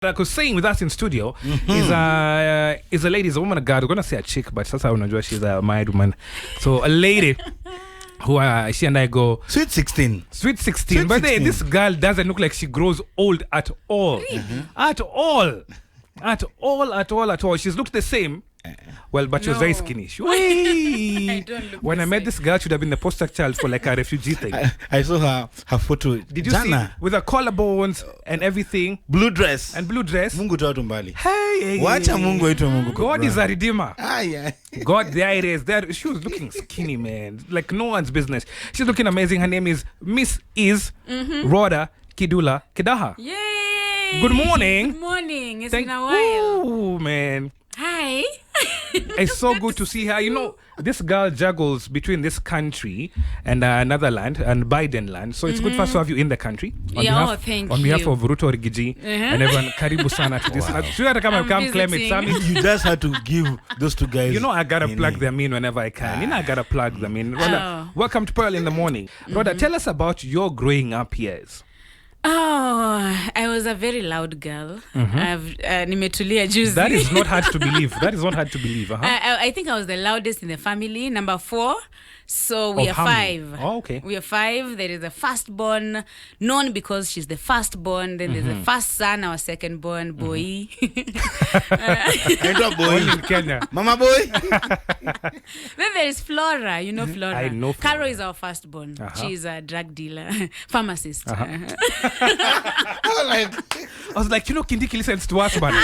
Because staying with us in studio is a lady, is a woman, a girl. We're going to say a chick, but that's how I know she's a married woman. So a lady who she and I go... Sweet 16. Sweet 16. But this girl doesn't look like she grows old at all. Really? At all. At all. She's looked the same. Well, but she was very skinny. I don't look when I met this girl, she would have been the poster child for like a refugee thing. I saw her photo. Did you see? With her collarbones and everything. Blue dress. Mungu tu watu mbali. Hey. Wacha Mungu wetu Mungu. God is a redeemer. Yeah. God, there it is. There, she was looking skinny, man. Like no one's business. She's looking amazing. Her name is Miss Rawder Kidula Kedaha. Yay! Good morning. Good morning. It's been a while. Oh, man. Hi. It's so good to see her. You know, this girl juggles between this country and another land, and Biden land. So it's good for us to have you in the country. Thank you. On behalf of Ruto Rigiji and everyone, karibu sana to this. So you had to come claim it, Sammy. You just had to give those two guys. You know, I gotta plug them in whenever I can. You know, I gotta plug them in. Rhoda, welcome to Pearl in the Morning. Rhoda, tell us about your growing up years. Oh, I was a very loud girl. Nimetulia juzi. That is not hard to believe. I think I was the loudest in the family, number 4. So we are 5. Oh, okay. We are 5. There is a firstborn, known because she's the firstborn. Then there's the first son, our secondborn, boy. boy in Kenya. Mama boy. Then there is Flora. You know Flora. I know Flora. Caro is our firstborn. She's a drug dealer, pharmacist. I was like, you know, Kindiki listens to us, man.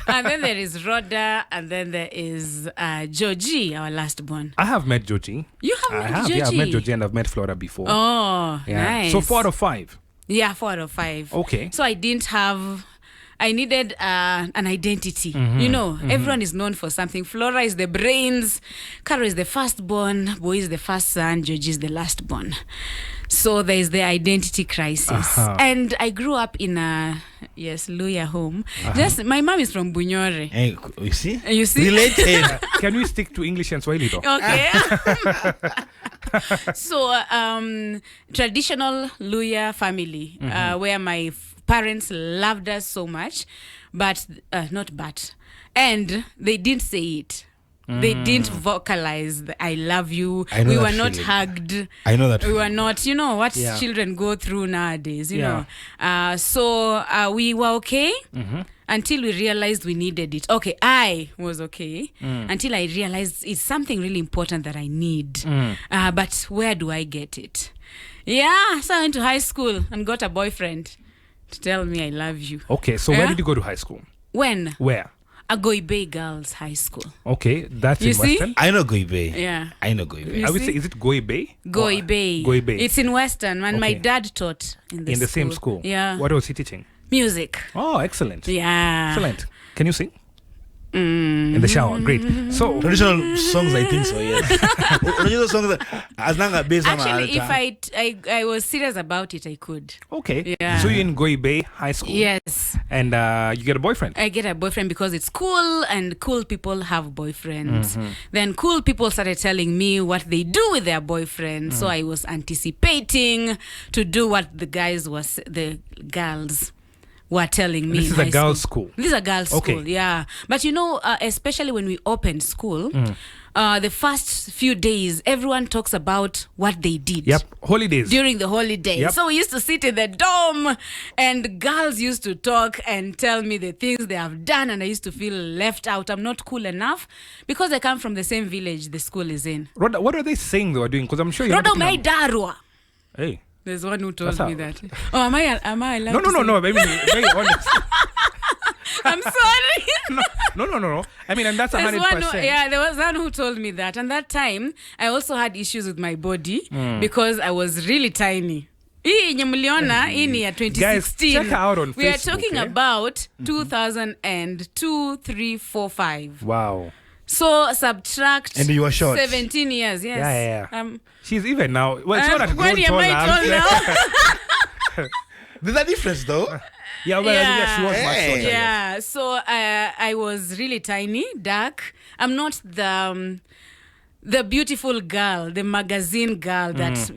And then there is Rhoda, and then there is Georgie, our last born. I have met Georgie. You have met Georgie? Yeah, I've met Georgie and I've met Flora before. Oh, yeah. Nice. So 4 out of 5? Yeah, 4 out of 5. Okay. So I needed an identity. You know, everyone is known for something. Flora is the brains, Caro is the firstborn, Boy is the first son, Georgie is the lastborn. So there is the identity crisis. And I grew up in a, Luya home. Just my mom is from Bunyore. Hey, you see? You see? Related. Can we stick to English and Swahili though? Okay. So, traditional Luya family, where my parents loved us so much, and they didn't say it. They didn't vocalize the, I love you. We were not hugged. I know that. We were not, you know, what children go through nowadays, you know. So we were okay until we realized we needed it. Okay, I was okay until I realized it's something really important that I need. But where do I get it? Yeah, so I went to high school and got a boyfriend to tell me I love you. Okay, so where did you go to high school? When? Where? Agoibe Girls High School. Okay, that's in Western. I know Goibe. Yeah. I know Goibe. I would say, is it Goibe? Goibe. It's in Western, and my dad taught in the same school. Yeah. What was he teaching? Music. Oh, excellent. Yeah. Excellent. Can you sing? In the shower. Great. So traditional songs, I think so, yes. Traditional songs as long as based on actually, if I was serious about it, I could. Okay. Yeah. So you're in Goibe High School. Yes. And you get a boyfriend. I get a boyfriend because it's cool, and cool people have boyfriends. Then cool people started telling me what they do with their boyfriends. So I was anticipating to do what the girls were telling me. This is a girls' school. This is a girls' school, yeah. But you know, especially when we opened school, the first few days, everyone talks about what they did. Yep, holidays. During the holidays. Yep. So we used to sit in the dorm, and girls used to talk and tell me the things they have done, and I used to feel left out. I'm not cool enough because I come from the same village the school is in. Rhoda, what are they saying they were doing? Because I'm sure you're Rhoda, my darwa. Hey. There's one who told me that. Oh, am I allowed to say? No. Maybe very honest. I'm sorry. No. I mean, and that's 100%. There was one who told me that. And that time, I also had issues with my body because I was really tiny. Hii yenye mliona hii ni ya 2016. Guys, check her out on Facebook. We are talking about 2002, 3, 4, 5. Wow. So subtract. And you were short. 17 years, yes. Yeah. She's even now. Well, it's not that when am I tall now? There's a difference, though. She was much shorter. Yeah. So I was really tiny, dark. I'm not the the beautiful girl, the magazine girl that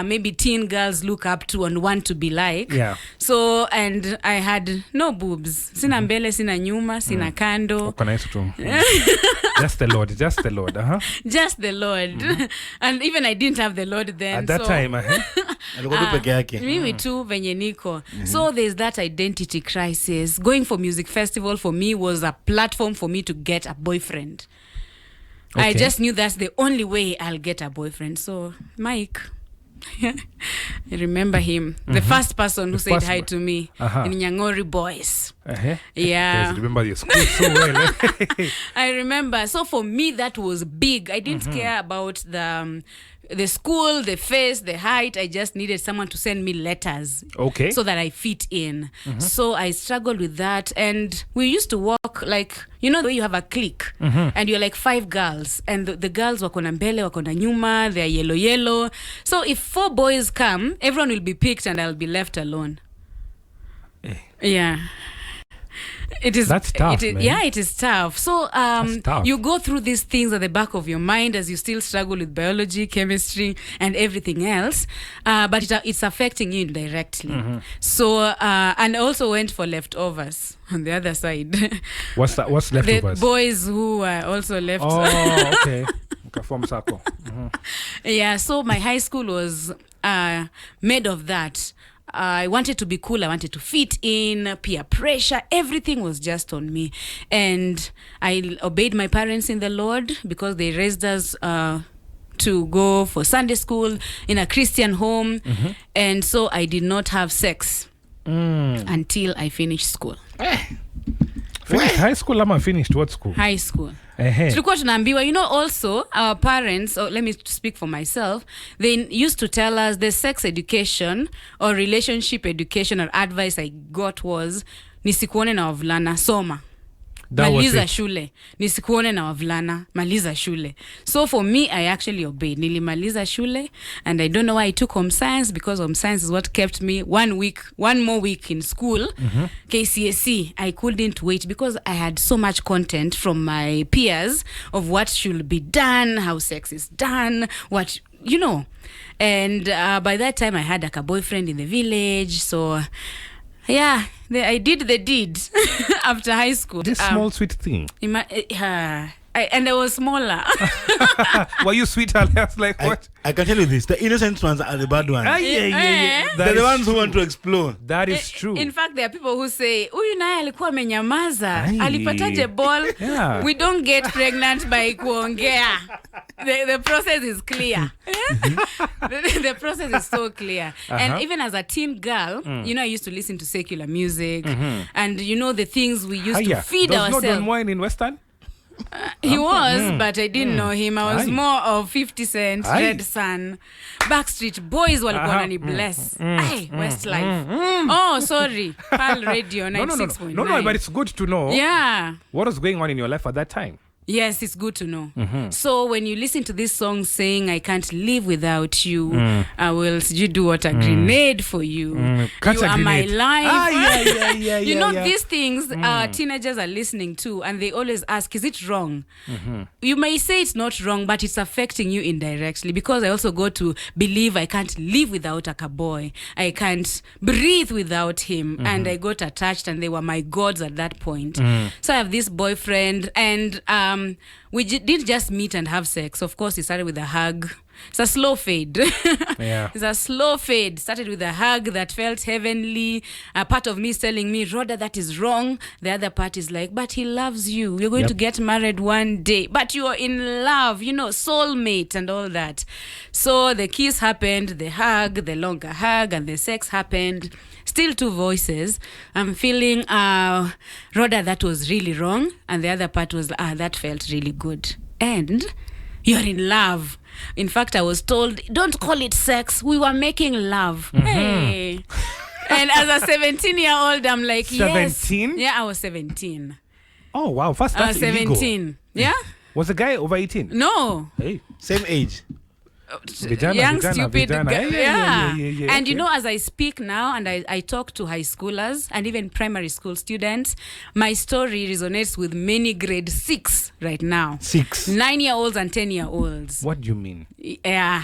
maybe teen girls look up to and want to be like. Yeah. So, and I had no boobs. Sina mbele, sina nyuma, sina kando. Just the Lord. Just the Lord. And even I didn't have the Lord then. At that time, mimi tu venye niko. So there's that identity crisis. Going for music festival for me was a platform for me to get a boyfriend. I just knew that's the only way I'll get a boyfriend. So Mike, I remember him, the first person who said hi to me in Nyangori Boys. Yeah. I remember your school so well. I remember. So for me, that was big. I didn't care about the school, the face, the height. I just needed someone to send me letters. Okay. So that I fit in. So I struggled with that. And we used to walk like, you know, the way you have a clique and you're like 5 girls and the girls wako na mbele, wako na nyuma, they're yellow. So if 4 boys come, everyone will be picked and I'll be left alone. Yeah. That's tough, man. Yeah, it is tough. So tough. you go through these things at the back of your mind as you still struggle with biology, chemistry, and everything else. But it's affecting you indirectly. So, and I also went for leftovers on the other side. What's that? What's leftovers? The boys who were also left. Oh, okay. From Sako. Yeah, so my high school was made of that. I wanted to be cool. I wanted to fit in, peer pressure. Everything was just on me. And I obeyed my parents in the Lord because they raised us to go for Sunday school in a Christian home. And so I did not have sex until I finished school. Finished high school ama finished what school? High school. Tulikuwa tunaambiwa, you know, also our parents, or let me speak for myself, they used to tell us the sex education or relationship education or advice I got was nisikuone na wavulana, soma. Maliza shule. Nisikuone na wavulana, maliza shule. So for me, I actually obeyed. Nilimaliza shule, and I don't know why I took home science, because home science is what kept me one more week in school. KCSE, I couldn't wait because I had so much content from my peers of what should be done, how sex is done, what, you know. And by that time, I had like a boyfriend in the village, so... yeah, I did the deed after high school. This small sweet thing. And I was smaller. Were you sweeter? I was like, what? I can tell you this. The innocent ones are the bad ones. Yeah. They're the ones who want to explore. That is true. In fact, there are people who say, "Uyu naye alikuwa amenyamaza. Alipataje ball?" Yeah. We don't get pregnant by kuongea. The process is clear. The process is so clear. And even as a teen girl, you know, I used to listen to secular music. And you know, the things we used to feed ourselves. There's no Don Wine in Western? He was, but I didn't know him. I was more of 50 Cent, Red Sun, Backstreet Boys walikuwa wanani bless. Westlife. Oh, sorry. Pearl Radio 96.9. No, but it's good to know. Yeah. What was going on in your life at that time? Yes, it's good to know. So when you listen to this song saying, "I can't live without you," I will do what a grenade for you. Catch you a are grenade. my life. Yeah. You know, these things teenagers are listening to, and they always ask, is it wrong? You may say it's not wrong, but it's affecting you indirectly, because I also go to believe I can't live without a boy. I can't breathe without him. And I got attached, and they were my gods at that point. So I have this boyfriend, and we didn't just meet and have sex. Of course, it started with a hug. It's a slow fade. It's a slow fade. Started with a hug that felt heavenly. A part of me is telling me, "Rawder, that is wrong." The other part is like, "But he loves you. You're going to get married one day. But you are in love, you know, soulmate and all that." So the kiss happened, the hug, the longer hug, and the sex happened. Still 2 voices. I'm feeling, Rawder, that was really wrong. And the other part was, that felt really good. And you're in love. In fact, I was told, don't call it sex. We were making love. Hey. And as a 17-year-old, I'm like, 17? Yes. Yeah, I was 17. Oh, wow. First, I was 17. Illegal. Yeah? Was the guy over 18? No. Hey. Same age. young stupid vijana. yeah. And okay. as I speak now and I talk to high schoolers and even primary school students, my story resonates with many grade 6 right now. 6 9-year-olds and 10-year-olds. What do you mean? Yeah.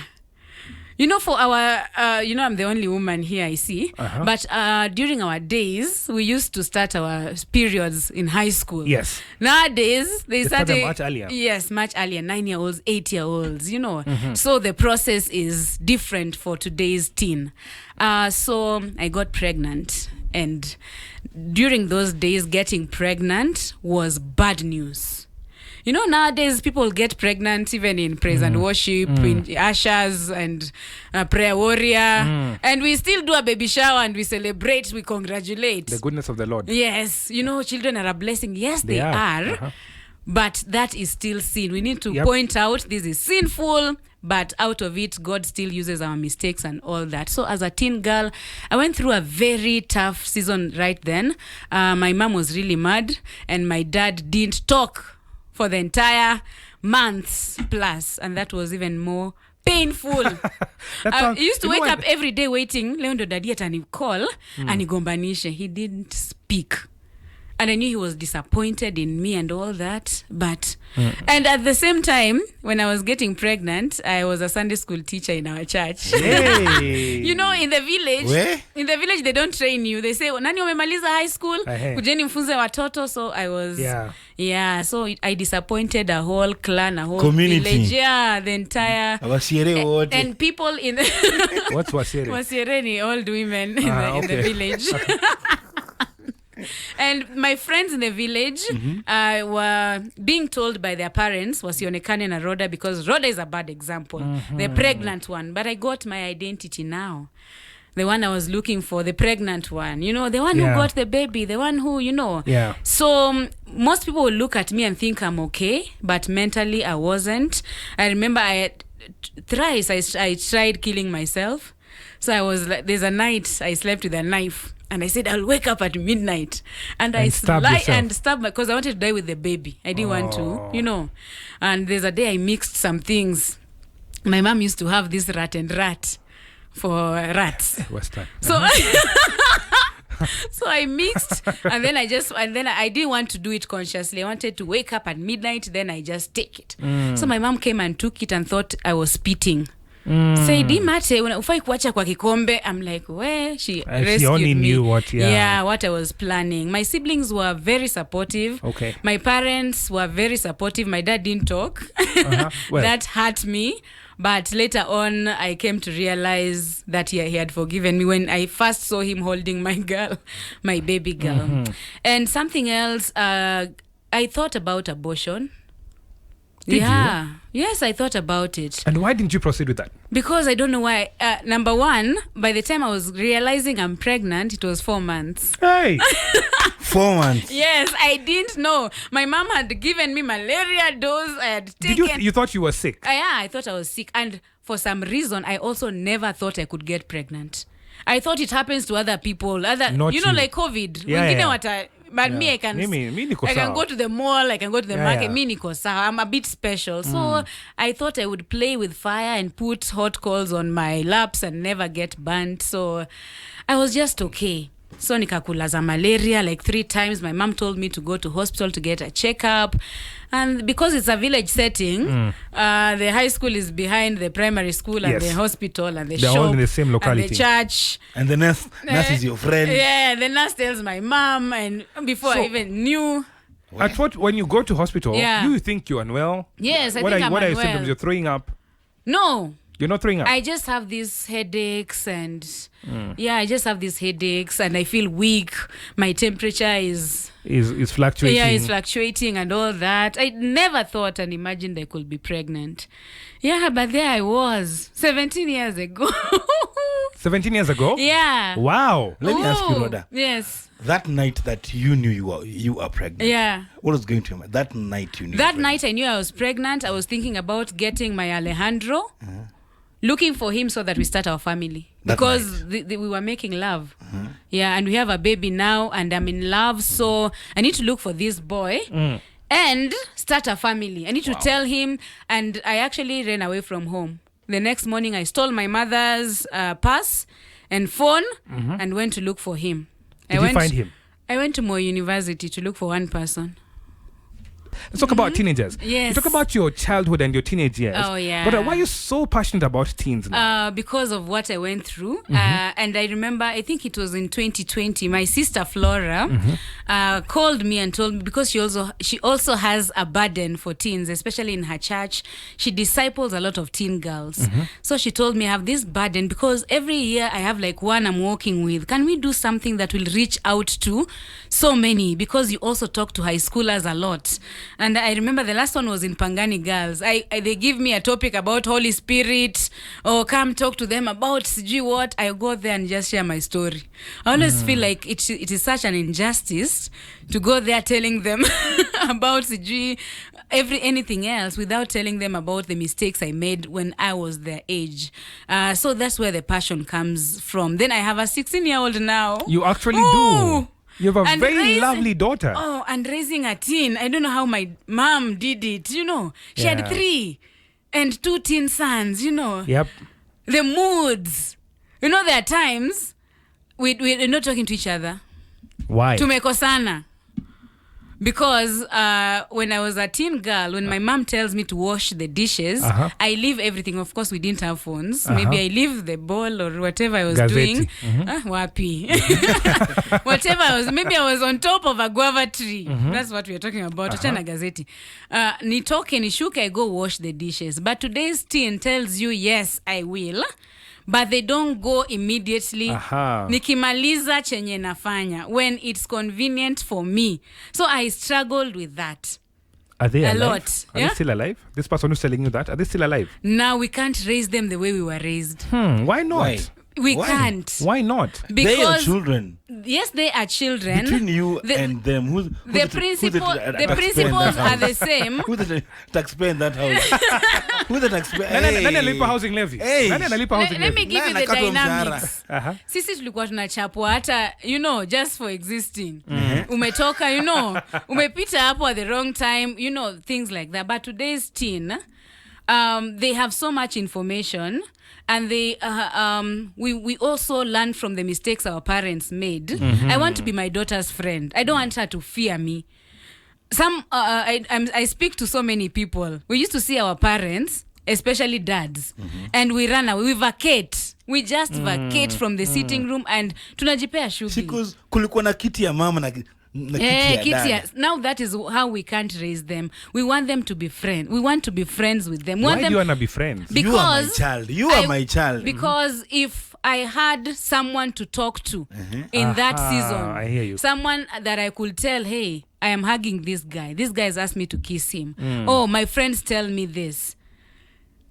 For our, I'm the only woman here, I see. Uh-huh. But during our days, we used to start our periods in high school. Yes. Nowadays, they started much earlier. Yes, much earlier. 9-year-olds, 8-year-olds, So the process is different for today's teen. So I got pregnant. And during those days, getting pregnant was bad news. Nowadays people get pregnant even in praise and worship, in ushers and prayer warrior, and we still do a baby shower and we celebrate, we congratulate. The goodness of the Lord. Yes, children are a blessing. Yes, they are. Uh-huh. But that is still sin. We need to point out this is sinful, but out of it, God still uses our mistakes and all that. So as a teen girl, I went through a very tough season right then. My mom was really mad and my dad didn't talk for the entire months plus, and that was even more painful. I used to wake up every day waiting, leo ndo daddy atani call anigombanishe. He didn't speak. And I knew he was disappointed in me and all that. But, and at the same time, when I was getting pregnant, I was a Sunday school teacher in our church. Hey. In the village, Where? In the village, they don't train you. They say, nani umemaliza high school? Kujeni mfunze watoto. So I was, so I disappointed a whole clan, a whole community. Village. Yeah, the entire. And people in the. What's Wasiere? Wasiere ni old women in the village. And my friends in the village were being told by their parents, wasionekane na Rawder, because Rawder is a bad example. The pregnant one. But I got my identity now. The one I was looking for, the pregnant one. The one who got the baby, the one who, Yeah. So most people will look at me and think I'm okay, but mentally I wasn't. I remember thrice I tried killing myself. So I was like, there's a night I slept with a knife. And I said, I'll wake up at midnight. And I stab because I wanted to die with the baby. I didn't want to, And there's a day I mixed some things. My mom used to have this rat and rat for rats. Western. So so I mixed and then I didn't want to do it consciously. I wanted to wake up at midnight, then I just take it. So my mom came and took it and thought I was spitting. Say dimate ufai kuacha kwa kikombe. I'm like, where she rescued only me. Knew what what I was planning. My siblings were very supportive. Okay. My parents were very supportive. My dad didn't talk. Well. That hurt me. But later on, I came to realize that he had forgiven me when I first saw him holding my girl, my baby girl. And something else, I thought about abortion. Did you? You? Yes, I thought about it. And why didn't you proceed with that? Because I don't know why. Number one, by the time I was realizing I'm pregnant, it was 4 months. Hey! 4 months? Yes, I didn't know. My mom had given me malaria dose. I had taken... You thought you were sick? I thought I was sick. And for some reason, I also never thought I could get pregnant. I thought it happens to other people. Like COVID. But me, I can go to the mall, I can go to the market. Me niko sawa. I'm a bit special. So I thought I would play with fire and put hot coals on my laps and never get burnt. So I was just okay. So nikakulaza malaria like 3 times. My mom told me to go to hospital to get a checkup. And because it's a village setting, the high school is behind the primary school and the hospital and the They're shop all in the same locality. and the church. And the nurse is your friend. Yeah, the nurse tells my mom, and before I even knew. When you go to hospital, you think you're unwell? Yes, I think I'm unwell. What are your symptoms? You're throwing up? No. You're not throwing up? I just have these headaches and I just have these headaches and I feel weak. My temperature is fluctuating. Yeah, it's fluctuating and all that. I never thought and imagined I could be pregnant. Yeah, but there I was 17 years ago. 17 years ago? Yeah. Wow. Let me ask you, Rawder. Yes. That night that you knew you are pregnant. Yeah. What was going to your mind? That night you knew. That night I knew I was pregnant. I was thinking about getting my Alejandro. Looking for him so that we start our family. Because we were making love. Yeah, and we have a baby now and I'm in love. So I need to look for this boy and start a family. I need to tell him. And I actually ran away from home. The next morning, I stole my mother's purse and phone and went to look for him. Did you find him? I went to Moi University to look for one person. Let's talk about teenagers. Yes. You talk about your childhood and your teenage years. Oh, yeah. But why are you so passionate about teens now? Because of what I went through. And I remember, I think it was in 2020, my sister Flora called me and told me, because she also has a burden for teens, especially in her church. She disciples a lot of teen girls. So she told me I have this burden because every year I have like one I'm working with. Can we do something that will reach out to so many? Because you also talk to high schoolers a lot. And I remember the last one was in Pangani Girls. They give me a topic about Holy Spirit, or come talk to them about sijui what. I go there and just share my story. I always feel like it is such an injustice to go there telling them about sijui anything else without telling them about the mistakes I made when I was their age. So that's where the passion comes from. Then I have a 16-year-old now. You actually do. You have a very lovely daughter. Oh, and raising a teen. I don't know how my mom did it, you know. She had 3 and 2 teen sons, you know. Yep. The moods. You know, there are times we're not talking to each other. Why? Tumekosana. Because when I was a teen girl, when my mom tells me to wash the dishes, I leave everything. Of course, we didn't have phones. Maybe I leave the bowl or whatever I was doing. Wapi. Whatever I was. Maybe I was on top of a guava tree. That's what we are talking about. Achana gazeti. Nitoke, nishuke, I go wash the dishes. But today's teen tells you, yes, I will. But they don't go immediately. Nikimaliza chenye nafanya when it's convenient for me. So I struggled with that. Are they alive? A lot. Are they still alive? This person who's telling you that, are they still alive? Now we can't raise them the way we were raised. Why not? Why? We can't. Why not? Because they are children. Yes, they are children. Between you and them, the principles are the same. Who's the taxpayer in that house? Who's the taxpayer? Nani analipa housing levy? Nani analipa housing Let levy? me give you the dynamics. Sisi tulikuwa tunachapwa hata, you know, just for existing. Umetoka, you know, umepita hapo at the wrong time, you know, things like that. But today's teen, they have so much information. And they, we also learn from the mistakes our parents made. I want to be my daughter's friend. I don't want her to fear me. I speak to so many people. We used to see our parents, especially dads, and we run away. We vacate. We just vacate from the sitting room and tunajipea shughuli. Because kulikuwa na kiti ya mama na now that is how we can't raise them. We want them to be friends. We want to be friends with them. Why do you want to be friends? You are my child. You are my child. Because if I had someone to talk to in that season, I hear you. Someone that I could tell, hey, I am hugging this guy. This guy has asked me to kiss him. Oh, my friends tell me this.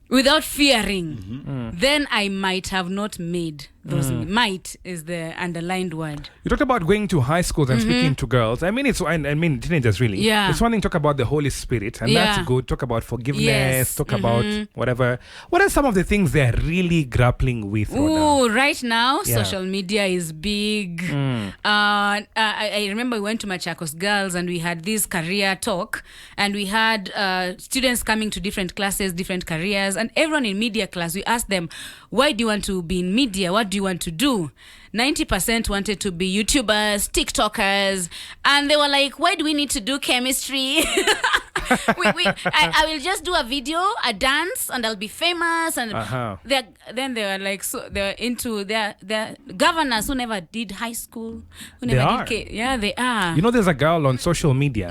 Without fearing, then I might have not made those. Might is the underlined word. You talked about going to high schools and speaking to girls. I mean, teenagers really. Yeah. It's one thing to talk about the Holy Spirit, and that's good. Talk about forgiveness. Yes. Talk about whatever. What are some of the things they're really grappling with? Ooh, right now, social media is big. I remember we went to Machakos Girls and we had this career talk, and we had students coming to different classes, different careers, and everyone in media class, we asked them, why do you want to be in media? What do you want to do? 90% wanted to be YouTubers, TikTokers, and they were like, why do we need to do chemistry? I will just do a video, a dance, and I'll be famous. And then they were like, so they're into their governors who never did high school, who never did they are. You know, there's a girl on social media.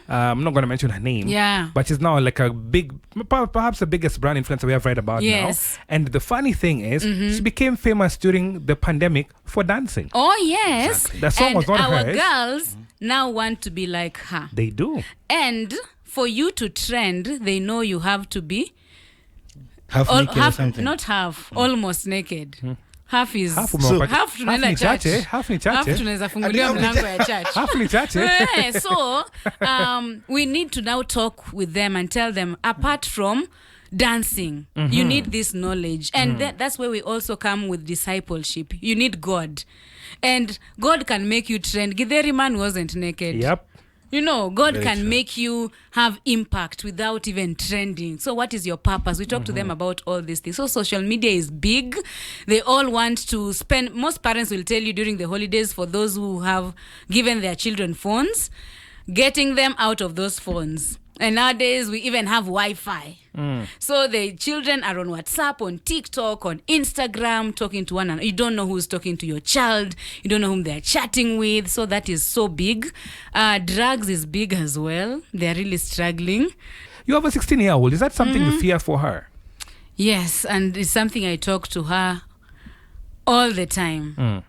I'm not going to mention her name. Yeah. But she's now like a big, perhaps the biggest brand influencer we have right about now. And the funny thing is, she became famous during the pandemic for dancing. Oh, yes. Exactly. The song was not hers. Our girls now want to be like her. They do. And for you to trend, they know you have to be half naked or something. Not half, almost naked. Half is half tunaenda church. Half tunaweza fungulia mlango ya church. Half ni chache. So we need to now talk with them and tell them, apart from dancing, you need this knowledge, and that's where we also come with discipleship. You need God, and God can make you trend. Githeri man wasn't naked. Yep. You know, God Very can true. make you have impact without even trending. So what is your purpose? We talk to them about all these things. So social media is big. They all want to spend, most parents will tell you during the holidays, for those who have given their children phones, getting them out of those phones. And nowadays we even have Wi-Fi. So the children are on WhatsApp, on TikTok, on Instagram, talking to one another. You don't know who's talking to your child. You don't know whom they're chatting with. So that is so big. Drugs is big as well. They're really struggling. You have a 16-year-old. Is that something you fear for her? Yes, and it's something I talk to her all the time.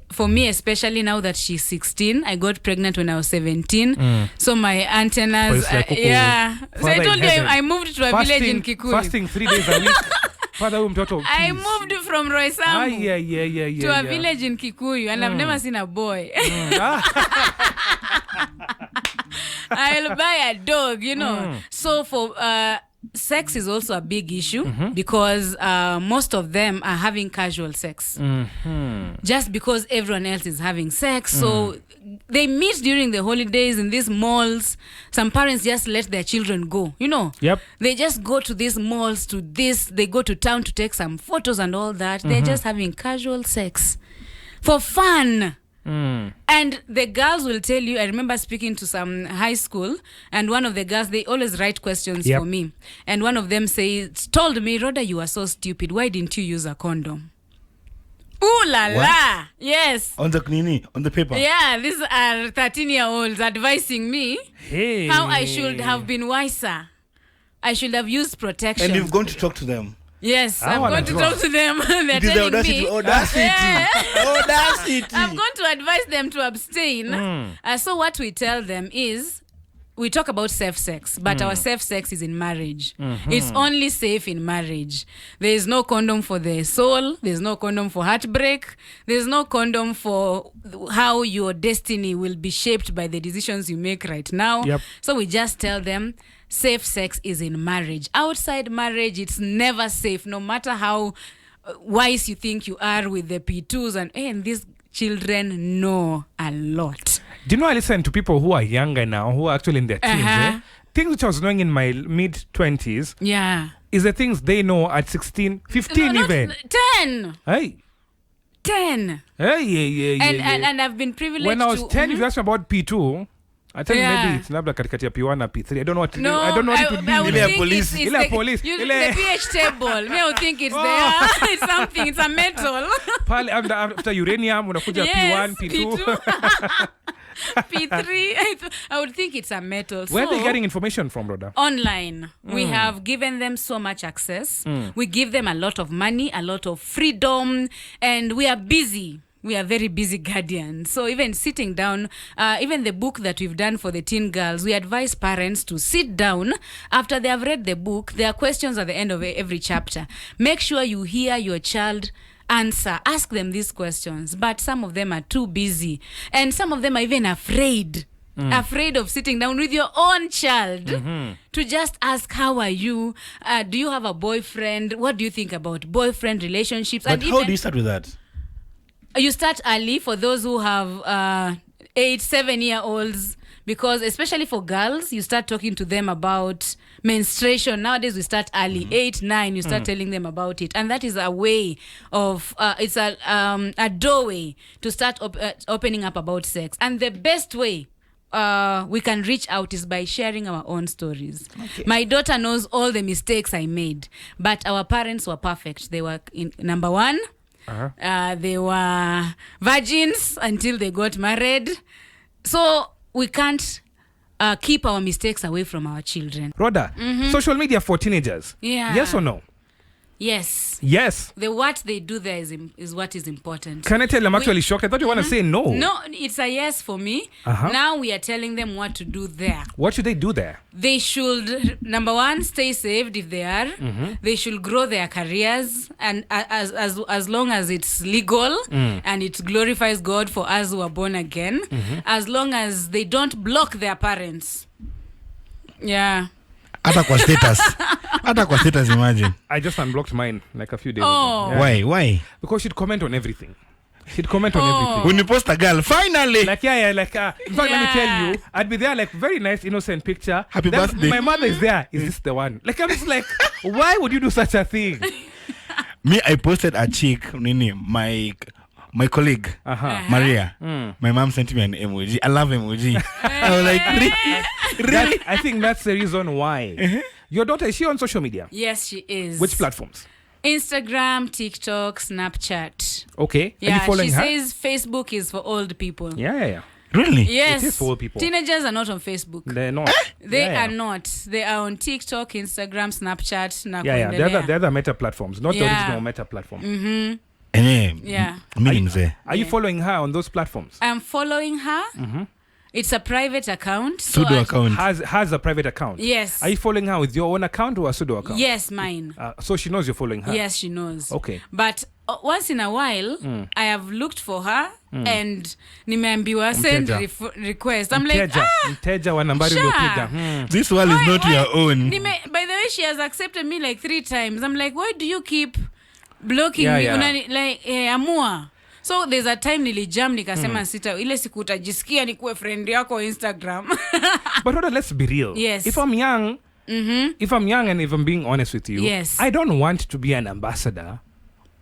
For me, especially now that she's 16, I got pregnant when I was 17. So my antennas, like, So I told you I moved to a village in Kikuyu. Fasting 3 days a week. Father, I moved from Roysambu to a yeah. village in Kikuyu, and I've never seen a boy. I'll buy a dog, you know. So for sex is also a big issue because most of them are having casual sex just because everyone else is having sex. So they meet during the holidays in these malls. Some parents just let their children go, you know. Yep. They just go to these malls, to this, they go to town to take some photos and all that. They're just having casual sex for fun. And the girls will tell you, I remember speaking to some high school, and one of the girls, they always write questions for me. And one of them told me, Rawder, you are so stupid. Why didn't you use a condom? Ooh la la. Yes. On the paper. Yeah, these are 13-year-olds advising me how I should have been wiser. I should have used protection. And you've gone to talk to them. Yes, I'm going to talk to them. They're telling me. Audacity. I'm going to advise them to abstain. So what we tell them is, we talk about safe sex, but our safe sex is in marriage. It's only safe in marriage. There is no condom for the soul. There's no condom for heartbreak. There's no condom for how your destiny will be shaped by the decisions you make right now. Yep. So we just tell them, safe sex is in marriage. Outside marriage, it's never safe, no matter how wise you think you are with the P2s. And these children know a lot. Do you know, I listen to people who are younger now, who are actually in their teens. Things which I was knowing in my mid-20s is the things they know at 16, 15 no, even. 10. Hey. 10. Hey, yeah. And I've been privileged when I was 10, if you ask me about P2, I tell you maybe it's labda katikati ya P1 na P3. I don't know what to do. I don't know what to do. I would think police. it's Ile the pH table. Me, I would think it's there. It's something. It's a metal. Pale after uranium unakuja P1, P2. P3. I would think it's a metal. Where are they getting information from, Rawder? Online. We have given them so much access. We give them a lot of money, a lot of freedom, and we are busy. We are very busy guardians. So even sitting down, even the book that we've done for the teen girls, we advise parents to sit down after they have read the book. There are questions at the end of every chapter. Make sure you hear your child answer. Ask them these questions. But some of them are too busy. And some of them are even afraid of sitting down with your own child to just ask, how are you? Do you have a boyfriend? What do you think about boyfriend relationships? But how do you start with that? You start early for those who have 8, 7-year-olds, because especially for girls, you start talking to them about menstruation. Nowadays, we start early, 8, 9, you start telling them about it. And that is a way of, it's a doorway to start opening up about sex. And the best way we can reach out is by sharing our own stories. Okay. My daughter knows all the mistakes I made, but our parents were perfect. They were, number one, they were virgins until they got married. So we can't keep our mistakes away from our children. Rawder, social media for teenagers. Yeah. Yes or no? Yes. Yes. What they do there is what is important. Can I tell you, I'm actually shocked. I thought you want to say no. No, it's a yes for me. Now we are telling them what to do there. What should they do there? They should, number one, stay saved if they are. They should grow their careers, and as long as it's legal and it glorifies God for us who are born again, as long as they don't block their parents. Yeah. Hata kwa status, imagine. I just unblocked mine like a few days ago. Yeah. Why? Because she'd comment on everything. She'd comment on everything. When you post a girl, finally. Like, like, in fact, let me tell you, I'd be there, like, very nice, innocent picture. Happy Then birthday. My mother is there. Is this the one? Like, I'm just like, why would you do such a thing? Me, I posted a chick, my colleague, Maria. My mom sent me an emoji. I love emoji. I was like, really? I think that's the reason why. Your daughter, is she on social media? Yes, she is. Which platforms? Instagram, TikTok, Snapchat. Okay. Yeah, Are you following she her? says Facebook is for old people. Yeah. Really? Yes. It is for old people. Teenagers are not on Facebook. They're not. They are not. They are on TikTok, Instagram, Snapchat. Na Yeah. kuendelea. They're the meta platforms, not the original meta platform. Yeah. Are you following her on those platforms? I'm following her. It's a private account. Pseudo account. Has a private account. Yes. Are you following her with your own account or a pseudo account? Yes, mine. So she knows you're following her? Yes, she knows. Okay. But once in a while, I have looked for her and nimeambiwa send request. I'm like, Mteja wa nambari uliopiga. This one is not your own. By the way, she has accepted me like 3 times. I'm like, why do you keep blocking me? Like, amua. So there's a time nilijam nikasema sita ile siku utajisikia nikuwe friend yako Instagram. But Rawder, let's be real. Yes. If I'm young, if I'm young and if I'm being honest with you, yes. I don't want to be an ambassador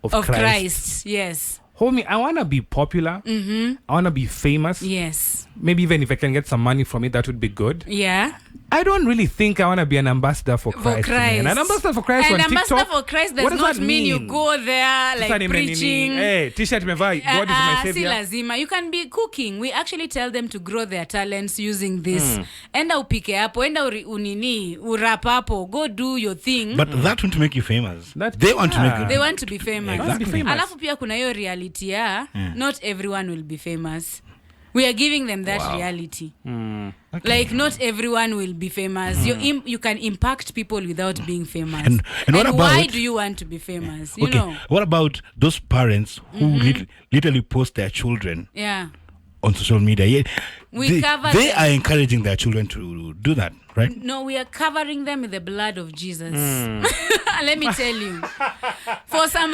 of Christ. Yes. Homie, I want to be popular. I want to be famous. Yes. Maybe even if I can get some money from it, that would be good. Yeah. I don't really think I want to be an ambassador for Christ. Man. An ambassador for Christ on TikTok. An ambassador for Christ does not mean you go there like preaching. Hey, t-shirt mevai, God is my savior. Si lazima. You can be cooking. We actually tell them to grow their talents using this. Enda upike hapo, enda unini, urap hapo, go do your thing. But that won't make you famous. They want to make you. They want to be famous. Exactly. Alafu pia kuna hiyo reality ya, not everyone will be famous. We are giving them that reality. Okay. Like, not everyone will be famous. You can impact people without being famous. And what about, why do you want to be famous? You know. What about those parents who literally post their children on social media? They are encouraging their children to do that, right? No, we are covering them with the blood of Jesus. Let me tell you. For some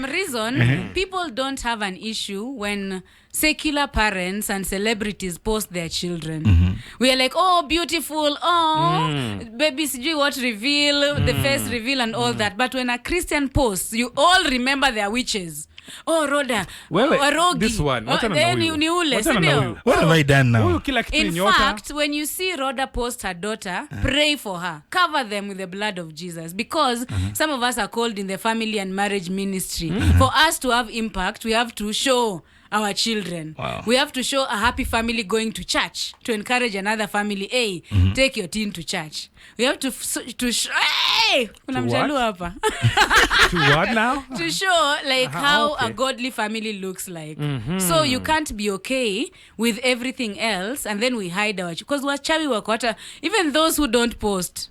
reason, people don't have an issue when secular parents and celebrities post their children. We are like, oh, beautiful, baby sijui what reveal, the face reveal and all that. But when a Christian posts, you all remember their witches. Oh, Rawder. Warogi. This one. What have I done now? In fact, when you see Rawder post her daughter, pray for her. Cover them with the blood of Jesus. Because some of us are called in the family and marriage ministry. For us to have impact, we have to show our children. We have to show a happy family going to church to encourage another family. Hey, take your teen to church. We have to kuna mjaluo hapa. To what now? To show like how a godly family looks like. So you can't be okay with everything else and then we hide our because wachawi wako hata even those who don't post.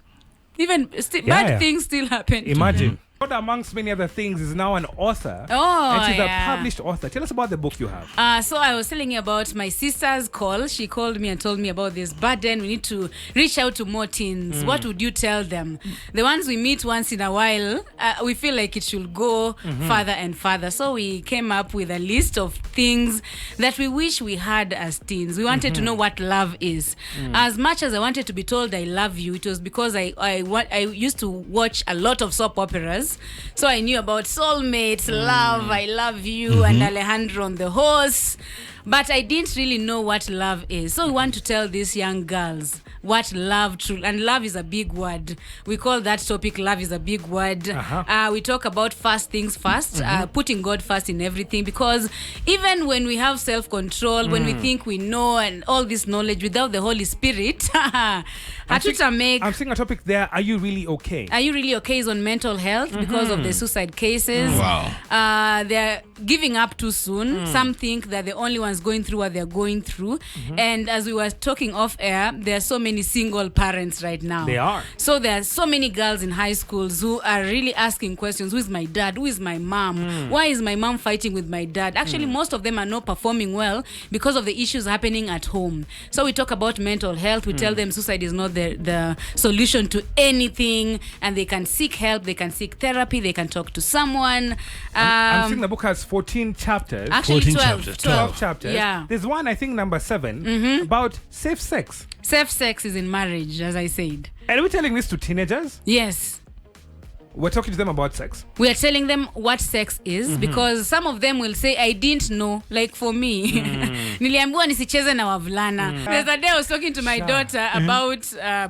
Even bad things still happen. Imagine. Rawder, amongst many other things, is now an author. And she's a published author. Tell us about the book you have. So I was telling you about my sister's call. She called me and told me about this burden. We need to reach out to more teens. What would you tell them? The ones we meet once in a while, we feel like it should go further and further. So we came up with a list of things that we wish we had as teens. We wanted to know what love is. As much as I wanted to be told I love you, it was because I used to watch a lot of soap operas. So I knew about soulmates, love, I love you, and Alejandro on the horse. But I didn't really know what love is. So we want to tell these young girls what love truly, and love is a big word. We call that topic love is a big word. We talk about first things first, putting God first in everything, because even when we have self-control, when we think we know and all this knowledge without the Holy Spirit, I'm seeing a topic there. Are you really okay? Are you really okay is on mental health because of the suicide cases. Wow. They're giving up too soon. Some think they're the only ones ones going through what they're going through. And as we were talking off air, there are so many single parents right now. They are. So there are so many girls in high schools who are really asking questions. Who is my dad? Who is my mom? Why is my mom fighting with my dad? Actually, most of them are not performing well because of the issues happening at home. So we talk about mental health. We tell them suicide is not the solution to anything, and they can seek help, they can seek therapy, they can talk to someone. I'm seeing the book has 14 chapters. Actually 14 12 chapters. 12 chapters. Yeah. There's one, I think, number 7, about safe sex. Safe sex is in marriage, as I said. And we're telling this to teenagers. Yes. We're talking to them about sex. We are telling them what sex is because some of them will say, I didn't know. Like for me, niliambiwa nisicheze na wavulana. There's a day I was talking to my daughter about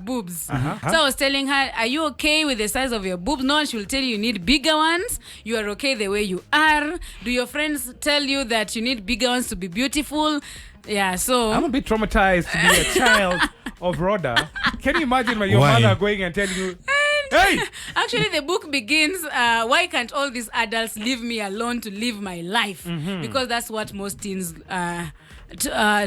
boobs. So I was telling her, are you okay with the size of your boobs? No, she will tell you need bigger ones. You are okay the way you are. Do your friends tell you that you need bigger ones to be beautiful? Yeah, so I'm a bit traumatized to be a child of Rawder. Can you imagine your Why? mother going and telling you, hey! actually the book begins, why can't all these adults leave me alone to live my life? Because that's what most teens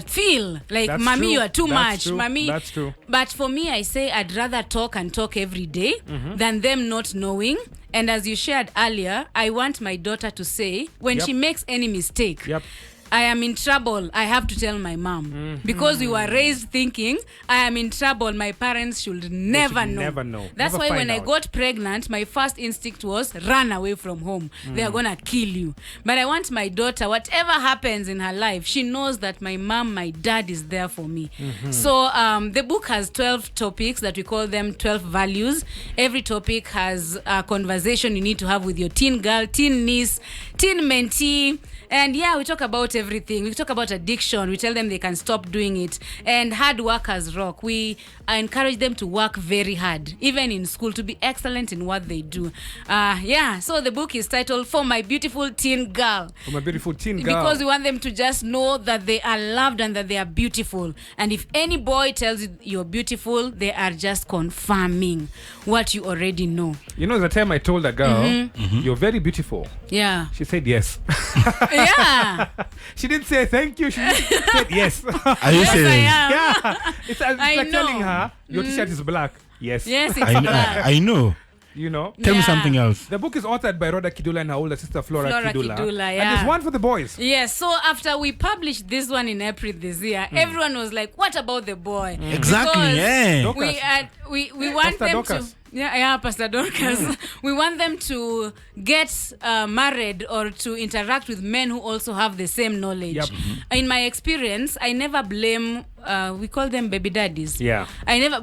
feel like. That's Mommy, true. you are too That's much. true. Mommy. That's true. But for me, I say I'd rather talk and talk every day than them not knowing. And as you shared earlier, I want my daughter to say when Yep. she makes any mistake, Yep. I am in trouble, I have to tell my mom. Because we were raised thinking, I am in trouble, my parents should never know. never know. That's Never why when find I out. got pregnant, my first instinct was run away from home. They are gonna kill you. But I want my daughter, whatever happens in her life, she knows that my mom, my dad is there for me. So the book has 12 topics that we call them 12 values. Every topic has a conversation you need to have with your teen girl, teen niece, teen mentee. And yeah, we talk about everything. We talk about addiction. We tell them they can stop doing it. And hard workers rock. We encourage them to work very hard, even in school, to be excellent in what they do. So the book is titled For My Beautiful Teen Girl. For my beautiful teen girl. Because we want them to just know that they are loved and that they are beautiful. And if any boy tells you you're beautiful, they are just confirming what you already know. You know, the time I told a girl, you're very beautiful. Yeah. She said yes. Yeah. She didn't say thank you. She said yes. Are you Yes, I serious? am. Yeah. It's I like know. telling her, your t-shirt is black. Yes. Yes, it's I know. black. I know. You know? Tell me Yeah. something else. The book is authored by Rawder Kidula and her older sister Flora Kidula. Kidula, And yeah. there's one for the boys. Yes, so after we published this one in April this year, everyone was like, what about the boy? Exactly. Because Yeah. Dorcas. we want Pastor them Dorcas. to... Yeah, Pastor Dorcas. We want them to get married or to interact with men who also have the same knowledge. Yep. In my experience, I never blame... we call them baby daddies. Yeah.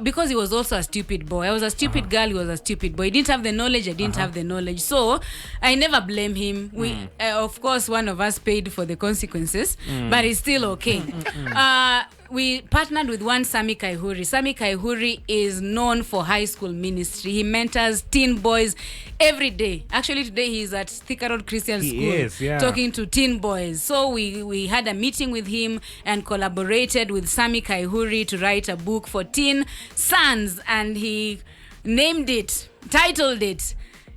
Because he was also a stupid boy. I was a stupid girl, he was a stupid boy. He didn't have the knowledge, I didn't have the knowledge. So I never blame him. We, of course, one of us paid for the consequences, but it's still okay. We partnered with one Sami Kaihuri. Sami Kaihuri is known for high school ministry. He mentors teen boys every day. Actually, today he's at Thika Road Christian He School is, yeah. talking to teen boys. So we had a meeting with him and collaborated with Sami Kaihuri to write a book for teen sons, and he titled it,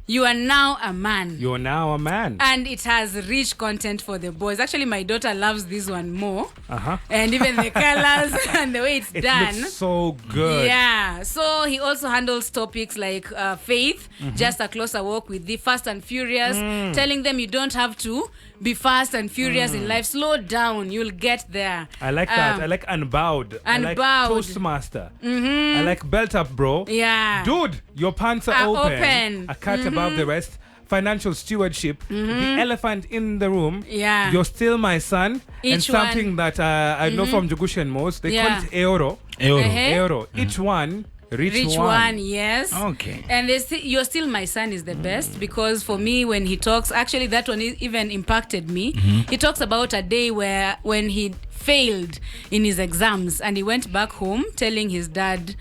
You Are Now a Man. You're now a man. And it has rich content for the boys. Actually, my daughter loves this one more. And even the colors and the way it's It done. looks so good. Yeah. So he also handles topics like faith, just a closer walk with the Fast and Furious, telling them you don't have to be fast and furious in life. Slow down. You'll get there. I like that. I like unbowed. I like Unbowed. Toastmaster. I like belt up, bro. Yeah. Dude, your pants are open. A cut above the rest. Financial stewardship. The elephant in the room. Yeah. You're still my son. And Each something one. that I know from Jugushan most. They call it euro. Euro. Euro. Each one. Rich one, yes. Okay. And You're Still My Son is the best, because for me, when he talks, actually that one even impacted me. He talks about a day when he failed in his exams and he went back home telling his dad,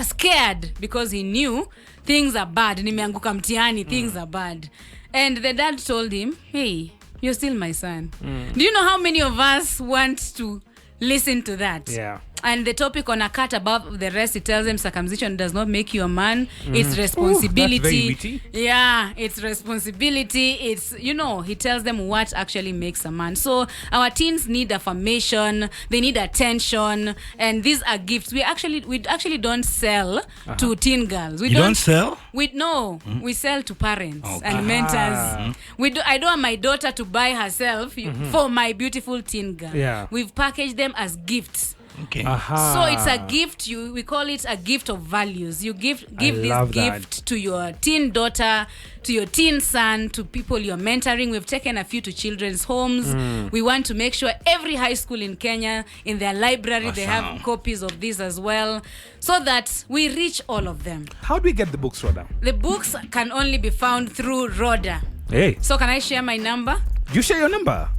scared because he knew things are bad. Nimeanguka mtihani, things are bad. And the dad told him, hey, you're still my son. Do you know how many of us want to listen to that? Yeah. and the topic on a cut above the rest, it tells them circumcision does not make you a man. It's responsibility. Ooh, that's very witty. Yeah, it's responsibility. It's, he tells them what actually makes a man. So our teens need affirmation, they need attention, and these are gifts. We actually don't sell to teen girls. You don't sell? We sell to parents and mentors. I don't want my daughter to buy herself for my beautiful teen girl. Yeah. We've packaged them as gifts. Okay. So it's a gift. We call it a gift of values. You give this gift to your teen daughter, to your teen son, to people you're mentoring. We've taken a few to children's homes. We want to make sure every high school in Kenya, in their library, they have copies of this as well, so that we reach all of them. How do we get the books, Rawder? The books can only be found through Rawder. Hey. So can I share my number? You share your number?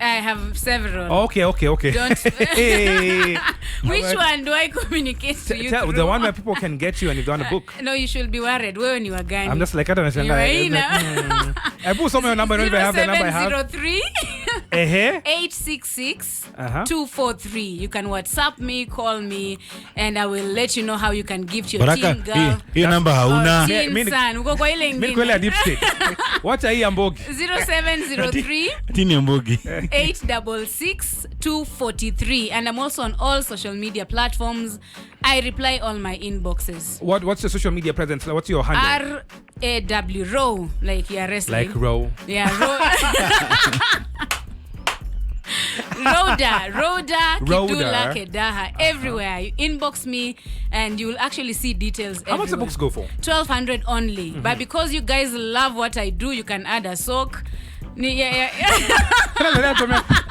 I have several. Okay. Don't. Hey. Which one do I communicate to you? The one where people can get you and you've done a book. No, you should be worried. Where when you are going? I'm just like, I don't understand. I put some of your number, I don't even have the number I have. 0703 866 243. You can WhatsApp me, call me, and I will let you know how you can gift your teen girl. Your number hauna. Teen son. Uko kwa ile ingine. Mimi kweli deep state. Wacha hii ambogi. 0703 Tini ambogi. 866 243, and I'm also on all social media platforms. I reply all my inboxes. What's your social media presence? What's your handle? RAW, row, like you're wrestling. Like row. Yeah, row. Rawder Kidula Kedaha. Everywhere you inbox me and you will actually see details. How much the books go for? 1,200 only. But because you guys love what I do, you can add a sock.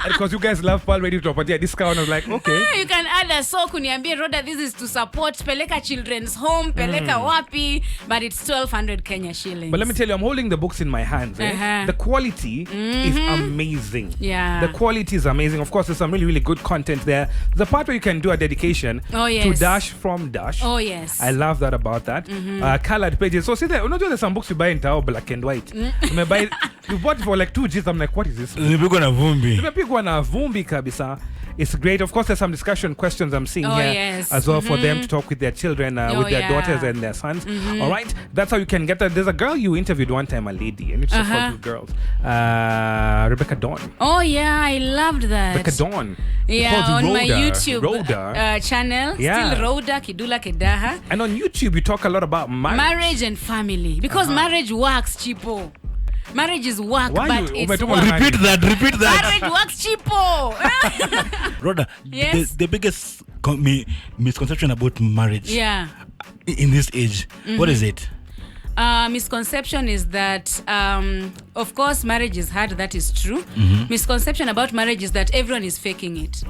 Because you guys love Paul ready to offer a discount. I was like, okay. You can add a sock uniambie Rawder, this is to support Peleka Children's Home, Peleka Wapi, but it's 1,200 Kenya shillings. But let me tell you, I'm holding the books in my hands. The quality is amazing. Yeah. The quality is amazing. Of course, there's some really, really good content there. The part where you can do a dedication to Dash from Dash. Oh, yes. I love that about that. Colored pages. So see there, there's some books you buy in Tao, black and white. You bought it for like 2 G's. I'm like, what is this? Nimepigwa na vumbi kabisa. It's great. Of course, there's some discussion questions I'm seeing here as well for them to talk with their children, with their daughters and their sons. All right, that's how you can get that. There's a girl you interviewed one time, a lady, and it's just called two girls. Rebecca Dawn. Oh yeah, I loved that. Rebecca Dawn. Yeah, on Rawder, my YouTube Rawder. channel, still Rawder Kidula Kedaha. And on YouTube, you talk a lot about marriage and family, because marriage works, cheapo. Marriage is work, but it's work. Repeat that. Marriage works, cheapo. Rawder, yes? the biggest misconception about marriage in this age, what is it? Misconception is that, of course, marriage is hard. That is true. Misconception about marriage is that everyone is faking it.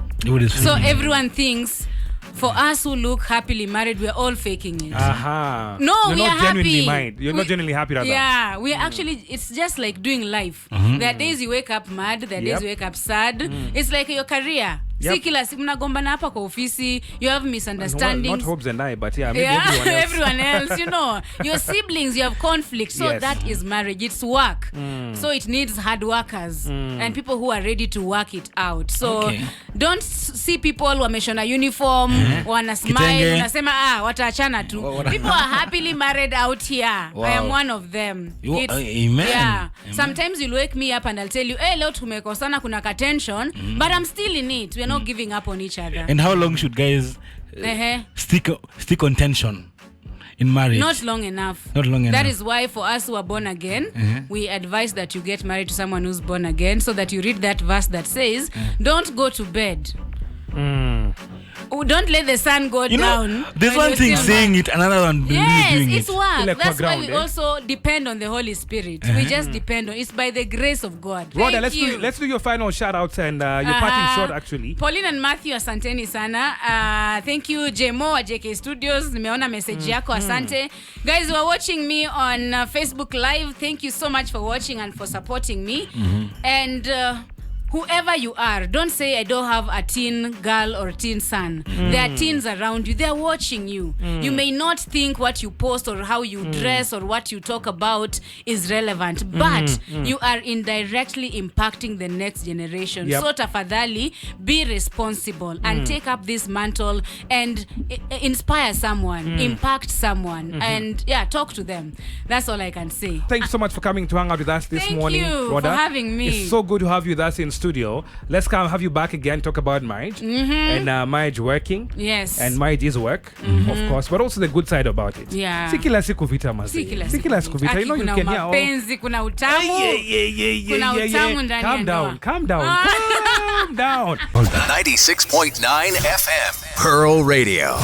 So everyone thinks, for us who look happily married, we're all faking it. No, we are happy. You're not genuinely happy, rather. Yeah, we actually, it's just like doing life. There are days you wake up mad, there are days you wake up sad. It's like your career. Si kila siku mnagombana hapa kwa ofisi, you have misunderstandings. Not Hobbs and I, but maybe everyone else. Everyone else, your siblings, you have conflict. So that is marriage. It's work. So it needs hard workers and people who are ready to work it out. So don't see people wameshona uniform, wana smile, unasema wataachana tu. People are happily married out here. Wow. I am one of them. Amen. Yeah. Amen. Sometimes you'll wake me up and I'll tell you, hey, leo tumekosana, kuna tension, but I'm still in it. We're not giving up on each other. And how long should guys stick on tension in marriage? Not long enough. That is why for us who are born again, we advise that you get married to someone who's born again, so that you read that verse that says, don't go to bed. Don't let the sun go down. There's one thing saying it, another one doing it. Yes, it's work. That's why we also depend on the Holy Spirit. We just depend on it's by the grace of God. Rawder, let's do your final shout outs and your parting shot actually. Pauline and Matthew, asanteni sana. Thank you Jemo wa JK Studios. Nimeona message yako, asante. Guys who are watching me on Facebook Live, thank you so much for watching and for supporting me. And whoever you are, don't say I don't have a teen girl or teen son. There are teens around you. They are watching you. You may not think what you post or how you dress or what you talk about is relevant, but you are indirectly impacting the next generation. So tafadhali, be responsible and take up this mantle and inspire someone, impact someone, and talk to them. That's all I can say. Thank you so much for coming to hang out with us this morning. Thank you Rawder. for having me. It's so good to have you with us in studio. Let's come have you back again, talk about marriage and marriage working. Yes. And marriage is work, of course, but also the good side about it. Yeah. Si kila siku vita mazi. Si kila siku vita. You know, you can hear all. Kuna utamu. Kuna utamu ndani ya ndoa. Calm down. 96.9 FM Pearl Radio.